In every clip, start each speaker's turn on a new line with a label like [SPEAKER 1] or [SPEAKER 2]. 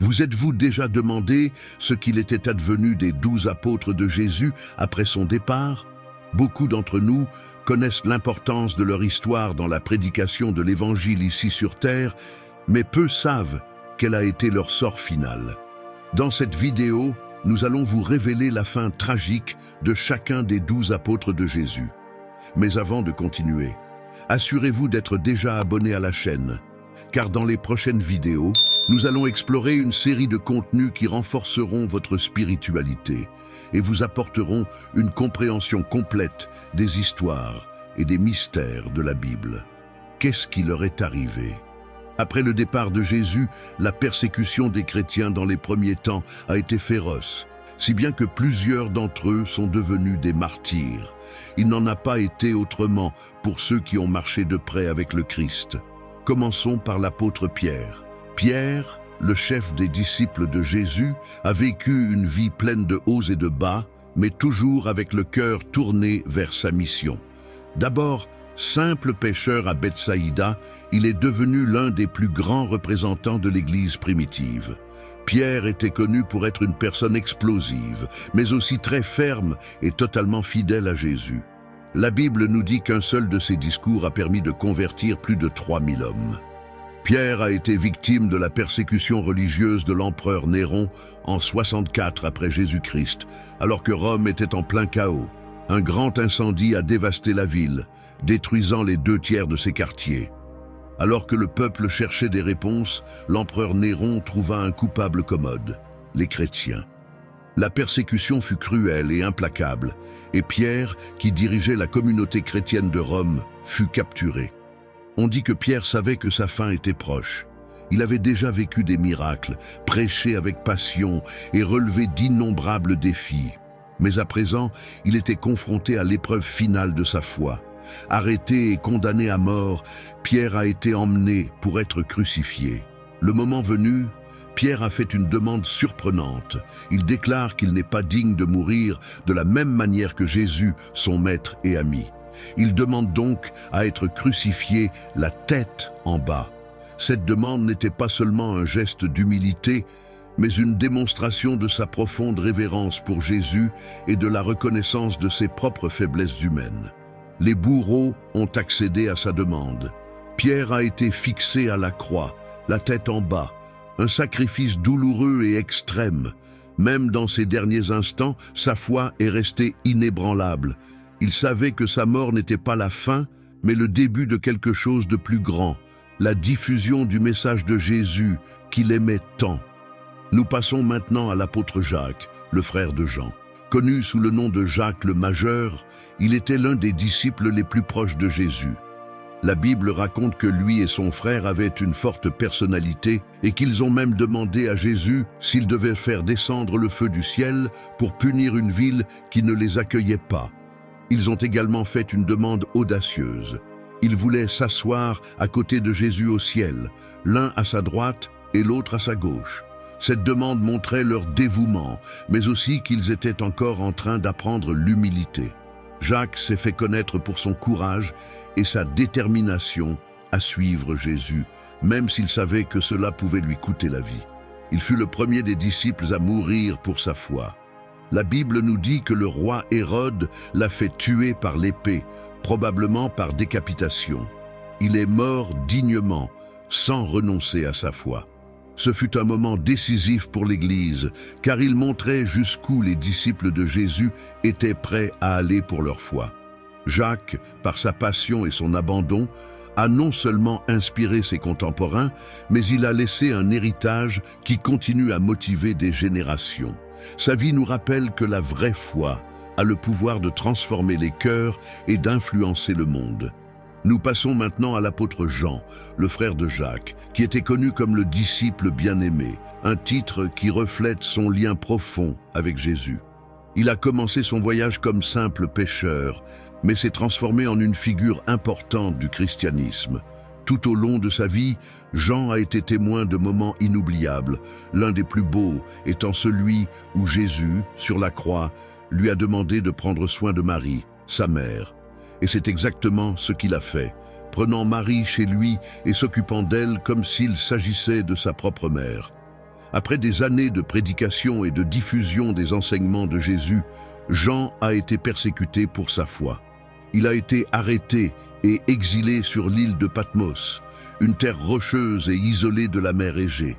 [SPEAKER 1] Vous êtes-vous déjà demandé ce qu'il était advenu des 12 apôtres de Jésus après son départ? Beaucoup d'entre nous connaissent l'importance de leur histoire dans la prédication de l'Évangile ici sur terre, mais peu savent quel a été leur sort final. Dans cette vidéo, nous allons vous révéler la fin tragique de chacun des 12 apôtres de Jésus. Mais avant de continuer, assurez-vous d'être déjà abonné à la chaîne, car dans les prochaines vidéos, nous allons explorer une série de contenus qui renforceront votre spiritualité et vous apporteront une compréhension complète des histoires et des mystères de la Bible. Qu'est-ce qui leur est arrivé? Après le départ de Jésus, la persécution des chrétiens dans les premiers temps a été féroce, si bien que plusieurs d'entre eux sont devenus des martyrs. Il n'en a pas été autrement pour ceux qui ont marché de près avec le Christ. Commençons par l'apôtre Pierre. Pierre, le chef des disciples de Jésus, a vécu une vie pleine de hauts et de bas, mais toujours avec le cœur tourné vers sa mission. D'abord, simple pêcheur à Bethsaïda, il est devenu l'un des plus grands représentants de l'Église primitive. Pierre était connu pour être une personne explosive, mais aussi très ferme et totalement fidèle à Jésus. La Bible nous dit qu'un seul de ses discours a permis de convertir plus de 3000 hommes. Pierre a été victime de la persécution religieuse de l'empereur Néron en 64 après Jésus-Christ, alors que Rome était en plein chaos. Un grand incendie a dévasté la ville, détruisant les 2/3 de ses quartiers. Alors que le peuple cherchait des réponses, l'empereur Néron trouva un coupable commode, les chrétiens. La persécution fut cruelle et implacable, et Pierre, qui dirigeait la communauté chrétienne de Rome, fut capturé. On dit que Pierre savait que sa fin était proche. Il avait déjà vécu des miracles, prêché avec passion et relevé d'innombrables défis. Mais à présent, il était confronté à l'épreuve finale de sa foi. Arrêté et condamné à mort, Pierre a été emmené pour être crucifié. Le moment venu, Pierre a fait une demande surprenante. Il déclare qu'il n'est pas digne de mourir de la même manière que Jésus, son maître et ami. Il demande donc à être crucifié la tête en bas. Cette demande n'était pas seulement un geste d'humilité, mais une démonstration de sa profonde révérence pour Jésus et de la reconnaissance de ses propres faiblesses humaines. Les bourreaux ont accédé à sa demande. Pierre a été fixé à la croix, la tête en bas, un sacrifice douloureux et extrême. Même dans ses derniers instants, sa foi est restée inébranlable. Il savait que sa mort n'était pas la fin, mais le début de quelque chose de plus grand, la diffusion du message de Jésus qu'il aimait tant. Nous passons maintenant à l'apôtre Jacques, le frère de Jean. Connu sous le nom de Jacques le Majeur, il était l'un des disciples les plus proches de Jésus. La Bible raconte que lui et son frère avaient une forte personnalité et qu'ils ont même demandé à Jésus s'il devait faire descendre le feu du ciel pour punir une ville qui ne les accueillait pas. Ils ont également fait une demande audacieuse. Ils voulaient s'asseoir à côté de Jésus au ciel, l'un à sa droite et l'autre à sa gauche. Cette demande montrait leur dévouement, mais aussi qu'ils étaient encore en train d'apprendre l'humilité. Jacques s'est fait connaître pour son courage et sa détermination à suivre Jésus, même s'il savait que cela pouvait lui coûter la vie. Il fut le premier des disciples à mourir pour sa foi. La Bible nous dit que le roi Hérode l'a fait tuer par l'épée, probablement par décapitation. Il est mort dignement, sans renoncer à sa foi. Ce fut un moment décisif pour l'Église, car il montrait jusqu'où les disciples de Jésus étaient prêts à aller pour leur foi. Jacques, par sa passion et son abandon, a non seulement inspiré ses contemporains, mais il a laissé un héritage qui continue à motiver des générations. Sa vie nous rappelle que la vraie foi a le pouvoir de transformer les cœurs et d'influencer le monde. Nous passons maintenant à l'apôtre Jean, le frère de Jacques, qui était connu comme le disciple bien-aimé, un titre qui reflète son lien profond avec Jésus. Il a commencé son voyage comme simple pêcheur, mais s'est transformé en une figure importante du christianisme. Tout au long de sa vie, Jean a été témoin de moments inoubliables, l'un des plus beaux étant celui où Jésus, sur la croix, lui a demandé de prendre soin de Marie, sa mère. Et c'est exactement ce qu'il a fait, prenant Marie chez lui et s'occupant d'elle comme s'il s'agissait de sa propre mère. Après des années de prédication et de diffusion des enseignements de Jésus, Jean a été persécuté pour sa foi. Il a été arrêté et exilé sur l'île de Patmos, une terre rocheuse et isolée de la mer Égée.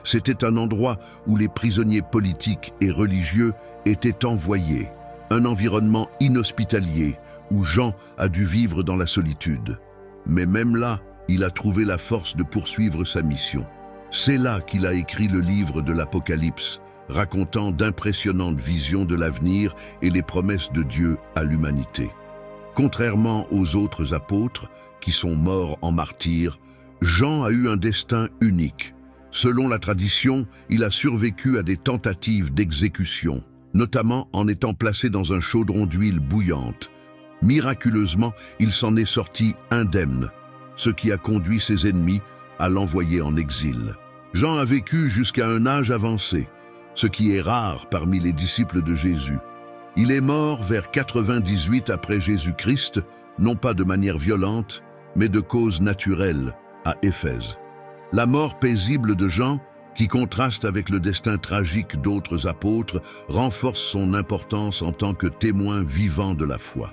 [SPEAKER 1] C'était un endroit où les prisonniers politiques et religieux étaient envoyés, un environnement inhospitalier où Jean a dû vivre dans la solitude. Mais même là, il a trouvé la force de poursuivre sa mission. C'est là qu'il a écrit le livre de l'Apocalypse, racontant d'impressionnantes visions de l'avenir et les promesses de Dieu à l'humanité. Contrairement aux autres apôtres, qui sont morts en martyrs, Jean a eu un destin unique. Selon la tradition, il a survécu à des tentatives d'exécution, notamment en étant placé dans un chaudron d'huile bouillante. Miraculeusement, il s'en est sorti indemne, ce qui a conduit ses ennemis à l'envoyer en exil. Jean a vécu jusqu'à un âge avancé, ce qui est rare parmi les disciples de Jésus. Il est mort vers 98 après Jésus-Christ, non pas de manière violente, mais de cause naturelle, à Éphèse. La mort paisible de Jean, qui contraste avec le destin tragique d'autres apôtres, renforce son importance en tant que témoin vivant de la foi.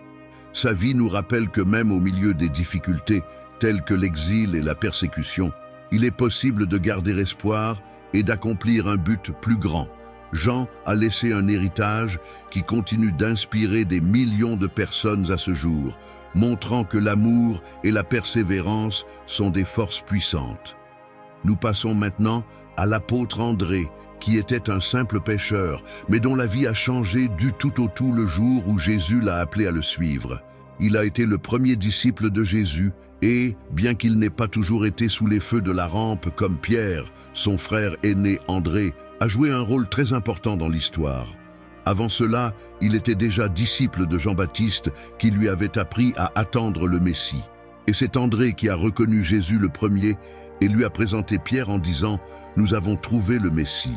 [SPEAKER 1] Sa vie nous rappelle que même au milieu des difficultés, telles que l'exil et la persécution, il est possible de garder espoir et d'accomplir un but plus grand. Jean a laissé un héritage qui continue d'inspirer des millions de personnes à ce jour, montrant que l'amour et la persévérance sont des forces puissantes. Nous passons maintenant à l'apôtre André, qui était un simple pêcheur, mais dont la vie a changé du tout au tout le jour où Jésus l'a appelé à le suivre. Il a été le premier disciple de Jésus et, bien qu'il n'ait pas toujours été sous les feux de la rampe comme Pierre, son frère aîné André a joué un rôle très important dans l'histoire. Avant cela, il était déjà disciple de Jean-Baptiste qui lui avait appris à attendre le Messie. Et c'est André qui a reconnu Jésus le premier et lui a présenté Pierre en disant « Nous avons trouvé le Messie ».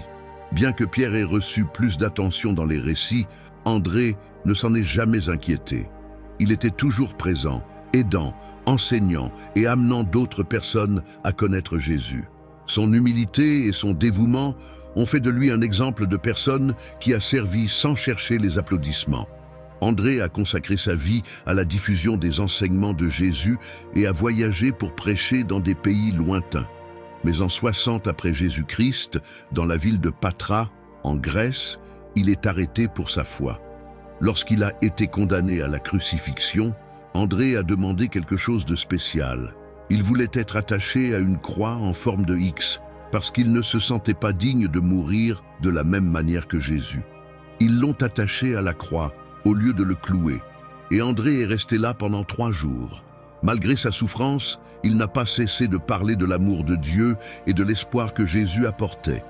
[SPEAKER 1] Bien que Pierre ait reçu plus d'attention dans les récits, André ne s'en est jamais inquiété. Il était toujours présent, aidant, enseignant et amenant d'autres personnes à connaître Jésus. Son humilité et son dévouement ont fait de lui un exemple de personne qui a servi sans chercher les applaudissements. André a consacré sa vie à la diffusion des enseignements de Jésus et a voyagé pour prêcher dans des pays lointains. Mais en 60 après Jésus-Christ, dans la ville de Patra, en Grèce, il est arrêté pour sa foi. Lorsqu'il a été condamné à la crucifixion, André a demandé quelque chose de spécial. Il voulait être attaché à une croix en forme de X, parce qu'il ne se sentait pas digne de mourir de la même manière que Jésus. Ils l'ont attaché à la croix, au lieu de le clouer, et André est resté là pendant 3 jours. Malgré sa souffrance, il n'a pas cessé de parler de l'amour de Dieu et de l'espoir que Jésus apportait.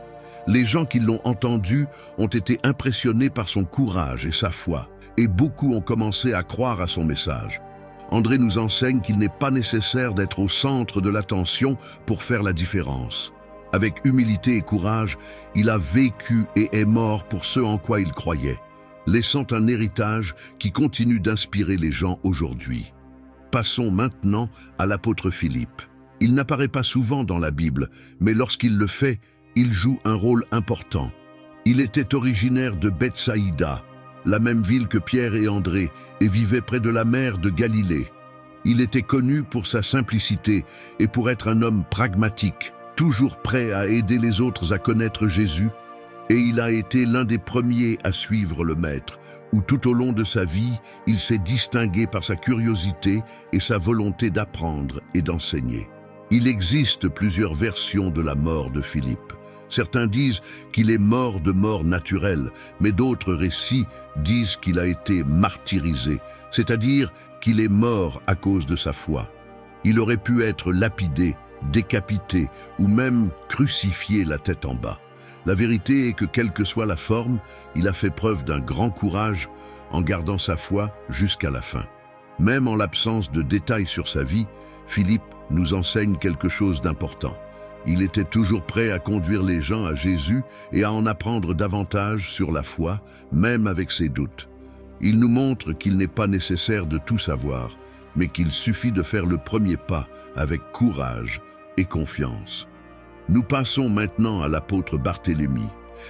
[SPEAKER 1] Les gens qui l'ont entendu ont été impressionnés par son courage et sa foi, et beaucoup ont commencé à croire à son message. André nous enseigne qu'il n'est pas nécessaire d'être au centre de l'attention pour faire la différence. Avec humilité et courage, il a vécu et est mort pour ce en quoi il croyait, laissant un héritage qui continue d'inspirer les gens aujourd'hui. Passons maintenant à l'apôtre Philippe. Il n'apparaît pas souvent dans la Bible, mais lorsqu'il le fait, il joue un rôle important. Il était originaire de Bethsaïda, la même ville que Pierre et André, et vivait près de la mer de Galilée. Il était connu pour sa simplicité et pour être un homme pragmatique, toujours prêt à aider les autres à connaître Jésus, et il a été l'un des premiers à suivre le Maître, où tout au long de sa vie, il s'est distingué par sa curiosité et sa volonté d'apprendre et d'enseigner. Il existe plusieurs versions de la mort de Philippe. Certains disent qu'il est mort de mort naturelle, mais d'autres récits disent qu'il a été martyrisé, c'est-à-dire qu'il est mort à cause de sa foi. Il aurait pu être lapidé, décapité ou même crucifié la tête en bas. La vérité est que quelle que soit la forme, il a fait preuve d'un grand courage en gardant sa foi jusqu'à la fin. Même en l'absence de détails sur sa vie, Philippe nous enseigne quelque chose d'important. Il était toujours prêt à conduire les gens à Jésus et à en apprendre davantage sur la foi, même avec ses doutes. Il nous montre qu'il n'est pas nécessaire de tout savoir, mais qu'il suffit de faire le premier pas avec courage et confiance. Nous passons maintenant à l'apôtre Barthélemy.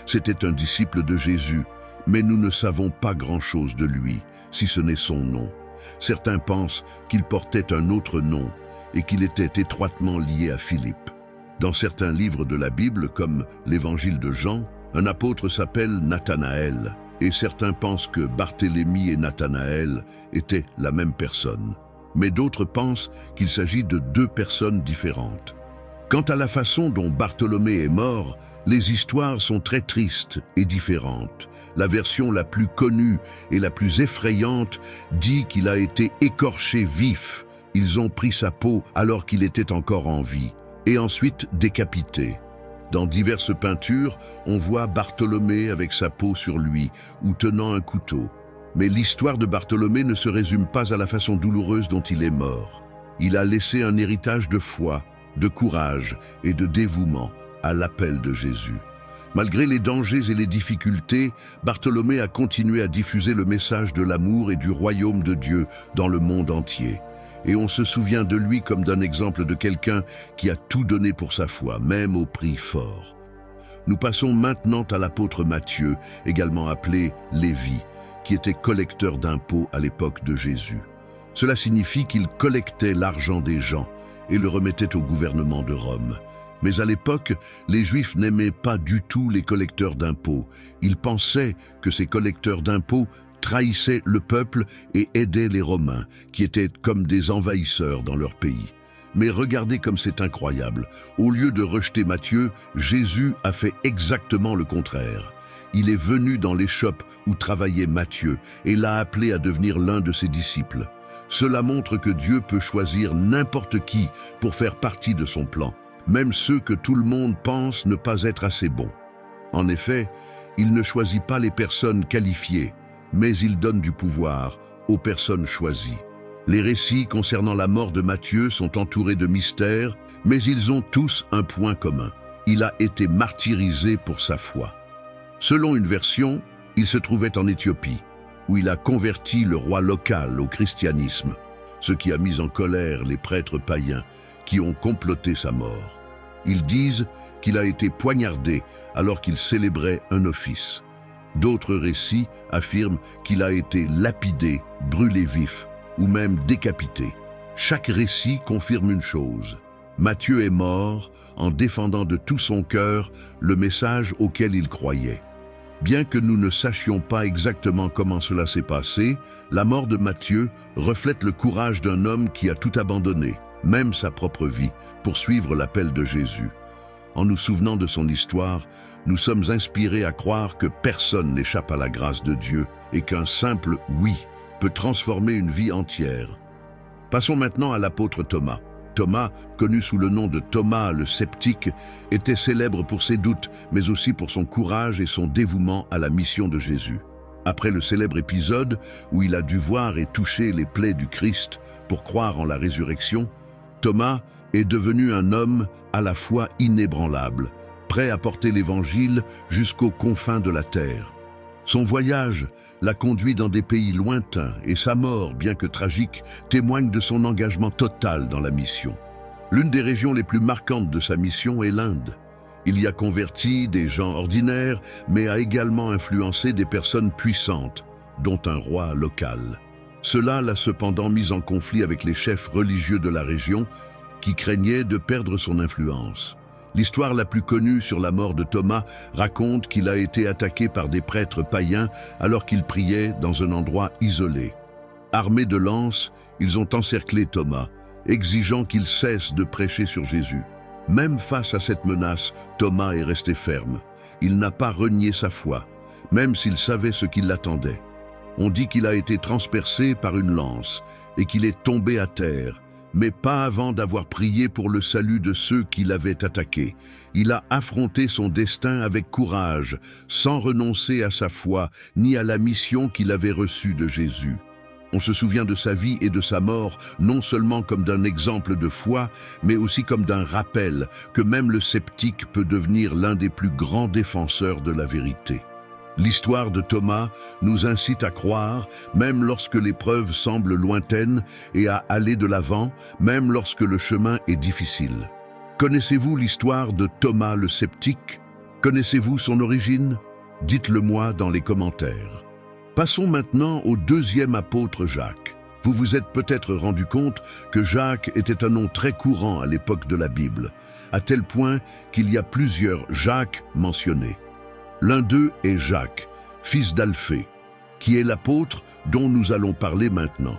[SPEAKER 1] C'était un disciple de Jésus, mais nous ne savons pas grand-chose de lui, si ce n'est son nom. Certains pensent qu'il portait un autre nom et qu'il était étroitement lié à Philippe. Dans certains livres de la Bible, comme l'Évangile de Jean, un apôtre s'appelle Nathanaël, et certains pensent que Barthélemy et Nathanaël étaient la même personne. Mais d'autres pensent qu'il s'agit de deux personnes différentes. Quant à la façon dont Bartholomée est mort, les histoires sont très tristes et différentes. La version la plus connue et la plus effrayante dit qu'il a été écorché vif. Ils ont pris sa peau alors qu'il était encore en vie, et ensuite décapité. Dans diverses peintures, on voit Bartholomée avec sa peau sur lui ou tenant un couteau. Mais l'histoire de Bartholomée ne se résume pas à la façon douloureuse dont il est mort. Il a laissé un héritage de foi, de courage et de dévouement à l'appel de Jésus. Malgré les dangers et les difficultés, Bartholomée a continué à diffuser le message de l'amour et du royaume de Dieu dans le monde entier. Et on se souvient de lui comme d'un exemple de quelqu'un qui a tout donné pour sa foi, même au prix fort. Nous passons maintenant à l'apôtre Matthieu, également appelé Lévi, qui était collecteur d'impôts à l'époque de Jésus. Cela signifie qu'il collectait l'argent des gens et le remettait au gouvernement de Rome. Mais à l'époque, les Juifs n'aimaient pas du tout les collecteurs d'impôts. Ils pensaient que ces collecteurs d'impôts trahissaient le peuple et aidaient les Romains, qui étaient comme des envahisseurs dans leur pays. Mais regardez comme c'est incroyable. Au lieu de rejeter Matthieu, Jésus a fait exactement le contraire. Il est venu dans l'échoppe où travaillait Matthieu et l'a appelé à devenir l'un de ses disciples. Cela montre que Dieu peut choisir n'importe qui pour faire partie de son plan, même ceux que tout le monde pense ne pas être assez bons. En effet, il ne choisit pas les personnes qualifiées, mais il donne du pouvoir aux personnes choisies. Les récits concernant la mort de Matthieu sont entourés de mystères, mais ils ont tous un point commun. Il a été martyrisé pour sa foi. Selon une version, il se trouvait en Éthiopie, où il a converti le roi local au christianisme, ce qui a mis en colère les prêtres païens qui ont comploté sa mort. Ils disent qu'il a été poignardé alors qu'il célébrait un office. D'autres récits affirment qu'il a été lapidé, brûlé vif ou même décapité. Chaque récit confirme une chose. Matthieu est mort en défendant de tout son cœur le message auquel il croyait. Bien que nous ne sachions pas exactement comment cela s'est passé, la mort de Matthieu reflète le courage d'un homme qui a tout abandonné, même sa propre vie, pour suivre l'appel de Jésus. En nous souvenant de son histoire, nous sommes inspirés à croire que personne n'échappe à la grâce de Dieu et qu'un simple « oui » peut transformer une vie entière. Passons maintenant à l'apôtre Thomas. Thomas, connu sous le nom de Thomas le sceptique, était célèbre pour ses doutes, mais aussi pour son courage et son dévouement à la mission de Jésus. Après le célèbre épisode où il a dû voir et toucher les plaies du Christ pour croire en la résurrection, Thomas est devenu un homme à la foi inébranlable, prêt à porter l'Évangile jusqu'aux confins de la terre. Son voyage l'a conduit dans des pays lointains et sa mort, bien que tragique, témoigne de son engagement total dans la mission. L'une des régions les plus marquantes de sa mission est l'Inde. Il y a converti des gens ordinaires, mais a également influencé des personnes puissantes, dont un roi local. Cela l'a cependant mis en conflit avec les chefs religieux de la région, qui craignaient de perdre son influence. L'histoire la plus connue sur la mort de Thomas raconte qu'il a été attaqué par des prêtres païens alors qu'il priait dans un endroit isolé. Armés de lances, ils ont encerclé Thomas, exigeant qu'il cesse de prêcher sur Jésus. Même face à cette menace, Thomas est resté ferme. Il n'a pas renié sa foi, même s'il savait ce qui l'attendait. On dit qu'il a été transpercé par une lance et qu'il est tombé à terre, mais pas avant d'avoir prié pour le salut de ceux qui l'avaient attaqué. Il a affronté son destin avec courage, sans renoncer à sa foi ni à la mission qu'il avait reçue de Jésus. On se souvient de sa vie et de sa mort non seulement comme d'un exemple de foi, mais aussi comme d'un rappel que même le sceptique peut devenir l'un des plus grands défenseurs de la vérité. L'histoire de Thomas nous incite à croire, même lorsque l'épreuve semble lointaine, et à aller de l'avant, même lorsque le chemin est difficile. Connaissez-vous l'histoire de Thomas le sceptique? Connaissez-vous son origine? Dites-le moi dans les commentaires. Passons maintenant au deuxième apôtre Jacques. Vous vous êtes peut-être rendu compte que Jacques était un nom très courant à l'époque de la Bible, à tel point qu'il y a plusieurs Jacques mentionnés. L'un d'eux est Jacques, fils d'Alphée, qui est l'apôtre dont nous allons parler maintenant.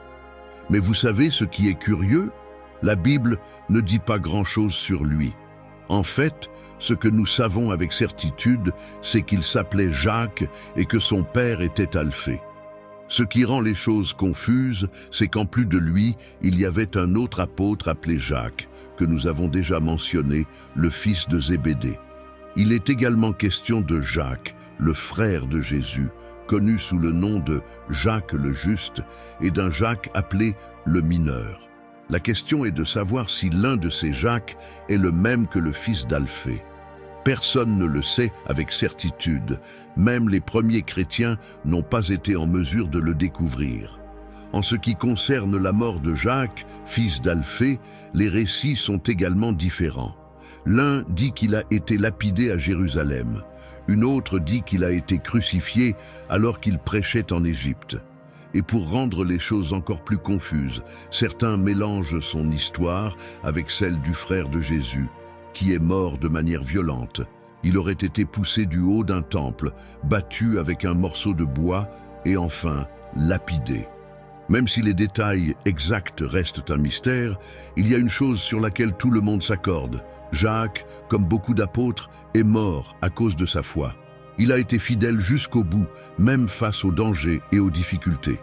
[SPEAKER 1] Mais vous savez ce qui est curieux? La Bible ne dit pas grand-chose sur lui. En fait, ce que nous savons avec certitude, c'est qu'il s'appelait Jacques et que son père était Alphée. Ce qui rend les choses confuses, c'est qu'en plus de lui, il y avait un autre apôtre appelé Jacques, que nous avons déjà mentionné, le fils de Zébédée. Il est également question de Jacques, le frère de Jésus, connu sous le nom de Jacques le Juste, et d'un Jacques appelé le Mineur. La question est de savoir si l'un de ces Jacques est le même que le fils d'Alphée. Personne ne le sait avec certitude, même les premiers chrétiens n'ont pas été en mesure de le découvrir. En ce qui concerne la mort de Jacques, fils d'Alphée, les récits sont également différents. L'un dit qu'il a été lapidé à Jérusalem, une autre dit qu'il a été crucifié alors qu'il prêchait en Égypte. Et pour rendre les choses encore plus confuses, certains mélangent son histoire avec celle du frère de Jésus, qui est mort de manière violente. Il aurait été poussé du haut d'un temple, battu avec un morceau de bois et enfin lapidé. Même si les détails exacts restent un mystère, il y a une chose sur laquelle tout le monde s'accorde. Jacques, comme beaucoup d'apôtres, est mort à cause de sa foi. Il a été fidèle jusqu'au bout, même face aux dangers et aux difficultés.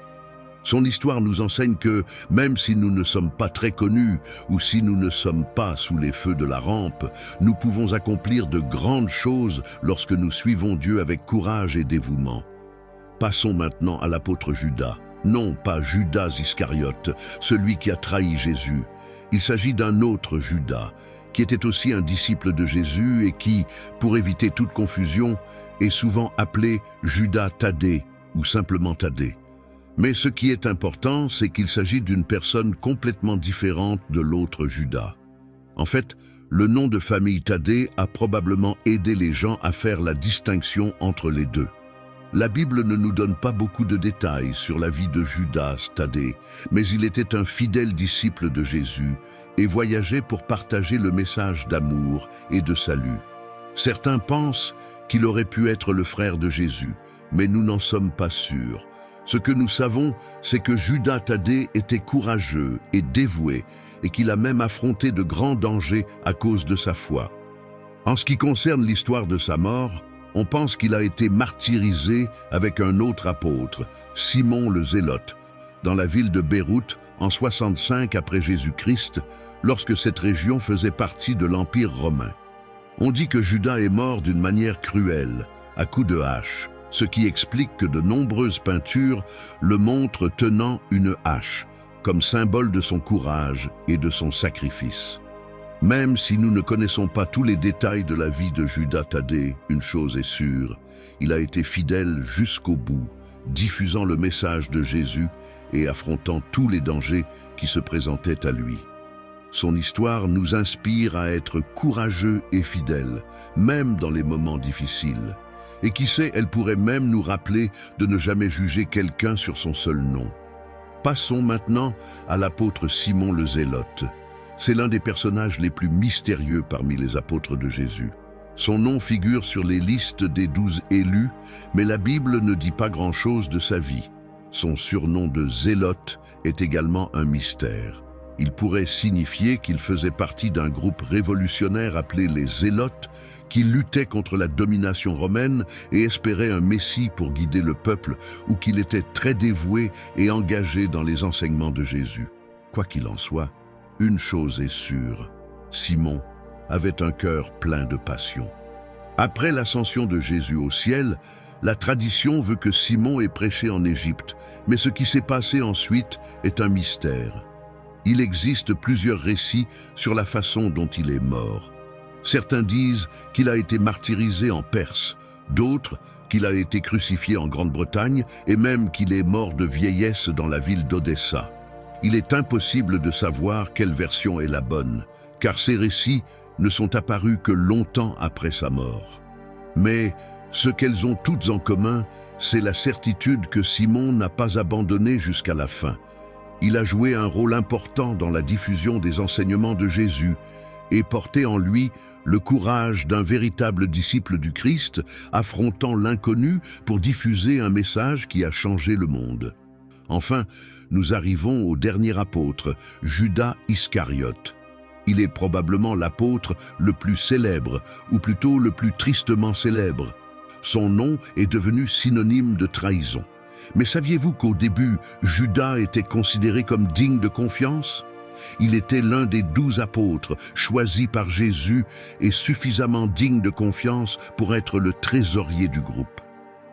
[SPEAKER 1] Son histoire nous enseigne que, même si nous ne sommes pas très connus ou si nous ne sommes pas sous les feux de la rampe, nous pouvons accomplir de grandes choses lorsque nous suivons Dieu avec courage et dévouement. Passons maintenant à l'apôtre Judas. Non, pas Judas Iscariote, celui qui a trahi Jésus. Il s'agit d'un autre Judas, qui était aussi un disciple de Jésus et qui, pour éviter toute confusion, est souvent appelé Judas Thaddée ou simplement Thaddée. Mais ce qui est important, c'est qu'il s'agit d'une personne complètement différente de l'autre Judas. En fait, le nom de famille Thaddée a probablement aidé les gens à faire la distinction entre les deux. La Bible ne nous donne pas beaucoup de détails sur la vie de Judas Thaddée, mais il était un fidèle disciple de Jésus et voyageait pour partager le message d'amour et de salut. Certains pensent qu'il aurait pu être le frère de Jésus, mais nous n'en sommes pas sûrs. Ce que nous savons, c'est que Judas Thaddée était courageux et dévoué et qu'il a même affronté de grands dangers à cause de sa foi. En ce qui concerne l'histoire de sa mort, on pense qu'il a été martyrisé avec un autre apôtre, Simon le Zélote, dans la ville de Beyrouth en 65 après Jésus-Christ, lorsque cette région faisait partie de l'Empire romain. On dit que Judas est mort d'une manière cruelle, à coups de hache, ce qui explique que de nombreuses peintures le montrent tenant une hache, comme symbole de son courage et de son sacrifice. Même si nous ne connaissons pas tous les détails de la vie de Judas Thaddée, une chose est sûre, il a été fidèle jusqu'au bout, diffusant le message de Jésus et affrontant tous les dangers qui se présentaient à lui. Son histoire nous inspire à être courageux et fidèles, même dans les moments difficiles. Et qui sait, elle pourrait même nous rappeler de ne jamais juger quelqu'un sur son seul nom. Passons maintenant à l'apôtre Simon le Zélote. C'est l'un des personnages les plus mystérieux parmi les apôtres de Jésus. Son nom figure sur les listes des 12 élus, mais la Bible ne dit pas grand-chose de sa vie. Son surnom de Zélote est également un mystère. Il pourrait signifier qu'il faisait partie d'un groupe révolutionnaire appelé les Zélotes, qui luttait contre la domination romaine et espérait un Messie pour guider le peuple, ou qu'il était très dévoué et engagé dans les enseignements de Jésus. Quoi qu'il en soit, une chose est sûre, Simon avait un cœur plein de passion. Après l'ascension de Jésus au ciel, la tradition veut que Simon ait prêché en Égypte, mais ce qui s'est passé ensuite est un mystère. Il existe plusieurs récits sur la façon dont il est mort. Certains disent qu'il a été martyrisé en Perse, d'autres qu'il a été crucifié en Grande-Bretagne et même qu'il est mort de vieillesse dans la ville d'Odessa. Il est impossible de savoir quelle version est la bonne, car ces récits ne sont apparues que longtemps après sa mort. Mais ce qu'elles ont toutes en commun, c'est la certitude que Simon n'a pas abandonné jusqu'à la fin. Il a joué un rôle important dans la diffusion des enseignements de Jésus et porté en lui le courage d'un véritable disciple du Christ, affrontant l'inconnu pour diffuser un message qui a changé le monde. Enfin, nous arrivons au dernier apôtre, Judas Iscariote. Il est probablement l'apôtre le plus célèbre, ou plutôt le plus tristement célèbre. Son nom est devenu synonyme de trahison. Mais saviez-vous qu'au début, Judas était considéré comme digne de confiance ? Il était l'un des 12 apôtres choisis par Jésus et suffisamment digne de confiance pour être le trésorier du groupe.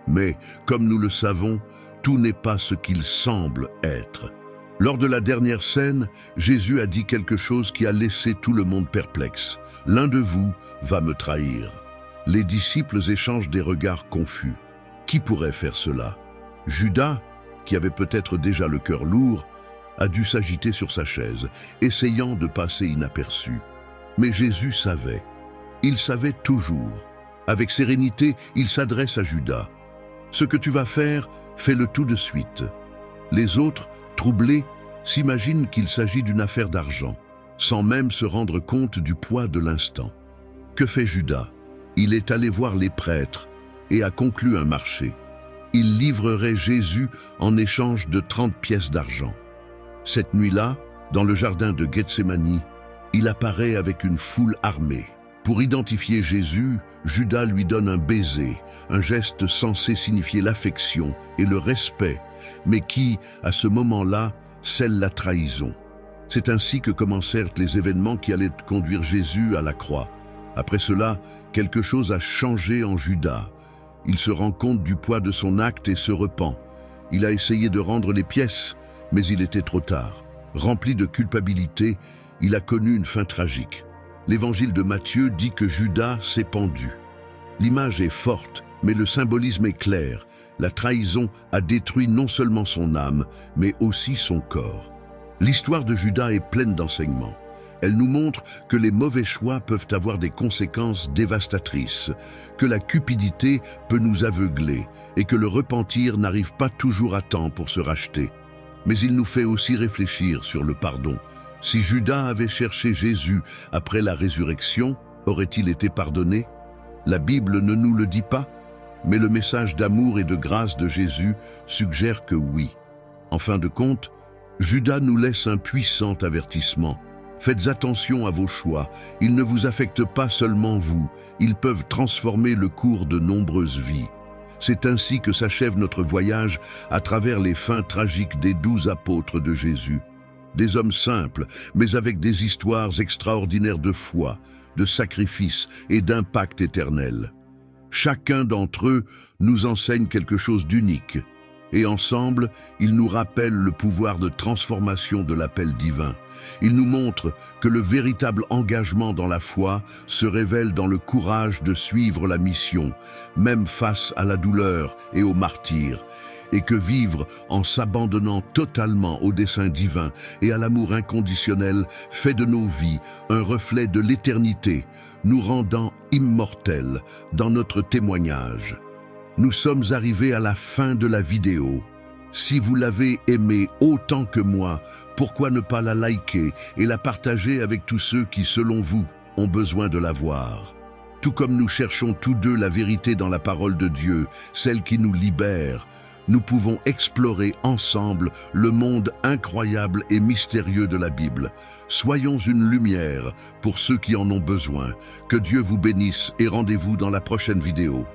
[SPEAKER 1] Mais, comme nous le savons, tout n'est pas ce qu'il semble être. Lors de la dernière scène, Jésus a dit quelque chose qui a laissé tout le monde perplexe. « L'un de vous va me trahir. » Les disciples échangent des regards confus. Qui pourrait faire cela ? Judas, qui avait peut-être déjà le cœur lourd, a dû s'agiter sur sa chaise, essayant de passer inaperçu. Mais Jésus savait. Il savait toujours. Avec sérénité, il s'adresse à Judas. « Ce que tu vas faire, fais-le tout de suite. » Les autres, troublés, s'imaginent qu'il s'agit d'une affaire d'argent, sans même se rendre compte du poids de l'instant. Que fait Judas ? Il est allé voir les prêtres et a conclu un marché. Il livrerait Jésus en échange de 30 pièces d'argent. Cette nuit-là, dans le jardin de Gethsémani, il apparaît avec une foule armée. Pour identifier Jésus, Judas lui donne un baiser, un geste censé signifier l'affection et le respect, mais qui, à ce moment-là, scelle la trahison. C'est ainsi que commencèrent les événements qui allaient conduire Jésus à la croix. Après cela, quelque chose a changé en Judas. Il se rend compte du poids de son acte et se repent. Il a essayé de rendre les pièces, mais il était trop tard. Rempli de culpabilité, il a connu une fin tragique. L'évangile de Matthieu dit que Judas s'est pendu. L'image est forte, mais le symbolisme est clair. La trahison a détruit non seulement son âme, mais aussi son corps. L'histoire de Judas est pleine d'enseignements. Elle nous montre que les mauvais choix peuvent avoir des conséquences dévastatrices, que la cupidité peut nous aveugler et que le repentir n'arrive pas toujours à temps pour se racheter. Mais il nous fait aussi réfléchir sur le pardon. Si Judas avait cherché Jésus après la résurrection, aurait-il été pardonné ? La Bible ne nous le dit pas, mais le message d'amour et de grâce de Jésus suggère que oui. En fin de compte, Judas nous laisse un puissant avertissement. Faites attention à vos choix, ils ne vous affectent pas seulement vous, ils peuvent transformer le cours de nombreuses vies. C'est ainsi que s'achève notre voyage à travers les fins tragiques des 12 apôtres de Jésus. Des hommes simples, mais avec des histoires extraordinaires de foi, de sacrifice et d'impact éternel. Chacun d'entre eux nous enseigne quelque chose d'unique, et ensemble, ils nous rappellent le pouvoir de transformation de l'appel divin. Ils nous montrent que le véritable engagement dans la foi se révèle dans le courage de suivre la mission, même face à la douleur et au martyre, et que vivre en s'abandonnant totalement au dessein divin et à l'amour inconditionnel fait de nos vies un reflet de l'éternité, nous rendant immortels dans notre témoignage. Nous sommes arrivés à la fin de la vidéo. Si vous l'avez aimée autant que moi, pourquoi ne pas la liker et la partager avec tous ceux qui, selon vous, ont besoin de la voir? Tout comme nous cherchons tous deux la vérité dans la parole de Dieu, celle qui nous libère, nous pouvons explorer ensemble le monde incroyable et mystérieux de la Bible. Soyons une lumière pour ceux qui en ont besoin. Que Dieu vous bénisse et rendez-vous dans la prochaine vidéo.